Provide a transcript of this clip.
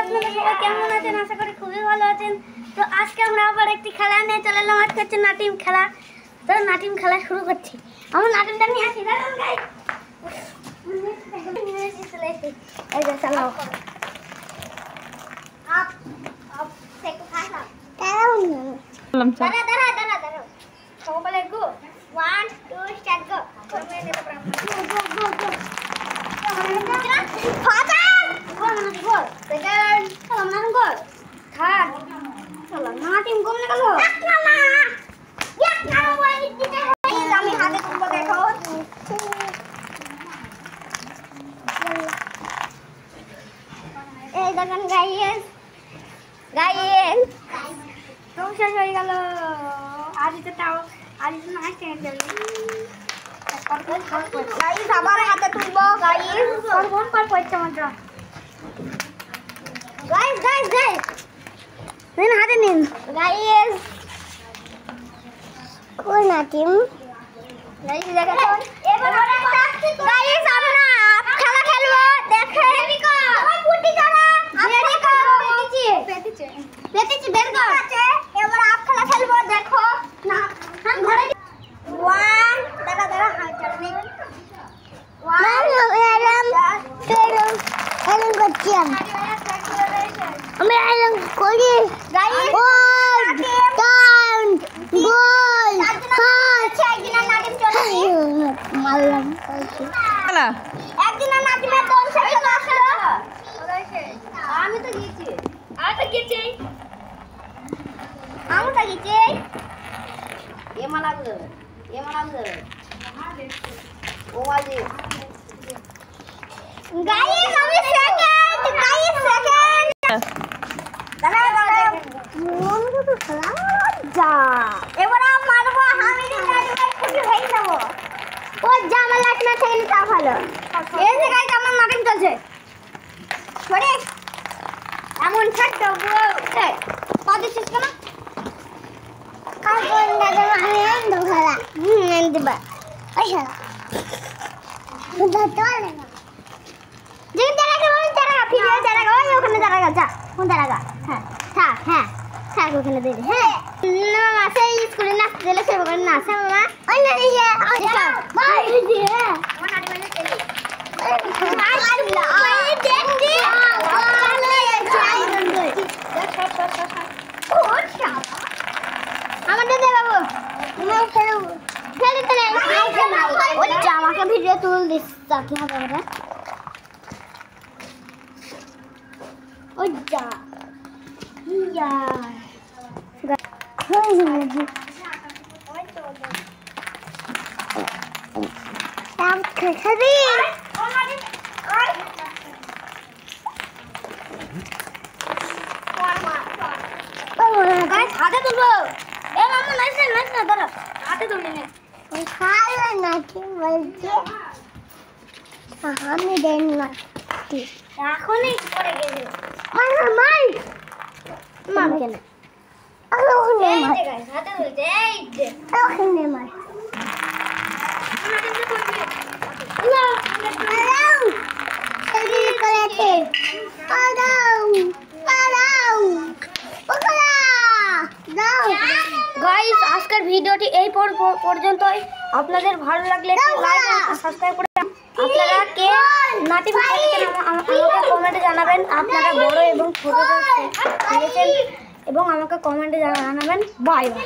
আপনারা সবাই কেমন আছেন? আশা করি খুবই ভালো আছেন। তো আজকে আমরা আবার একটি খেলা নিয়ে চলে এলাম। আজকে হচ্ছে নাটিম খেলা। তো নাটিম খেলা শুরু করছি। আমরা নাটিমটা নিয়ে আসি। দেখুন গাইস, এই যে চালাও। আপ আপ থেকে খাসা দাঁড়া সবাই গো 1 2 স্টার্ট গো করবে নেব গো গো গো ফাটা গোল না গোল সেকেন্ড সালাম না গোল থার্ড সালাম না টিম গোল না গেল এক না ওই দিতে আমি হাতে তুলবো দেখো এই দেখেন গাইস তো শেষ হয়ে গেল আজকে তাও আজকে না আসছে গাইস আবার হাতে তুলবো গাইস কোন পার পড়ছে মাত্র গাইস নিন হাতে নিন গাইস কোন নাটিম গাইস দেখো এবার গাইস আমরা খেলা খেলবো দেখে ওই পুটি করা রেডি করো পেতেছি বের কর এবার আপ খেলা খেলবো দেখো না हम ঘরে 1 দাঁড়া হাত চালানি 1 এরম করছি আমি এরম করি গাইস ডাউন গোল হাত একদিন নাটিম চলে মারলাম খেলা একদিন নাটিমে দল শেষ আসলো আমি তো গেছি এমা লাগবে ও আজি গাইস আমি সেকেন্ড দাঁড়া মন তো খেলা যা এবার মারবো আমি নাটিমে খুশি হয়ে যাব ও জামা লাগনা থেকে তা ভালো এই যে গাইস আমার নাটিম চলছে সরে এমন ছাড়তো উঠে পাদি শেষ কেন কাগজ দাদা আমি আনবো খেলা এনে দিবা আচ্ছা বুঝা চলে না যেন তারা ফিরে তারা ওই ওখানে তারা যা কোন তারা হ্যাঁ ওখানে দে হ্যাঁ না মামা সেই স্কুলে নাচতে দিলে সে ওখানে নাচে মামা ওই না দিয়ে আচ্ছা ভাই দিয়ে আমার নানি মানে চলে আমাকে ভিডিও তুল দিস তাকে হবে ওটা ওই যা হাতে তুলবো এ মামা নাইস না ধরো হাতে তুলবি না ওই খালা নাকি বলছে আমি দেন না এখনই পড়ে গেছে মার কেন ওখানে মার গাইস হাতে তুলতে এই যে ওখানে মার না এই করেতে গাইস আজকের ভিডিওটি এই পর্যন্তই আপনাদের ভালো লাগলে লাইক আর সাবস্ক্রাইব করে আপনারা কে নাটিম খেলছেন আমাকে কমেন্টে জানাবেন আপনারা বড় এবং ছোট খেলেছেন এবং আমাকে কমেন্টে জানাবেন বাই বাই।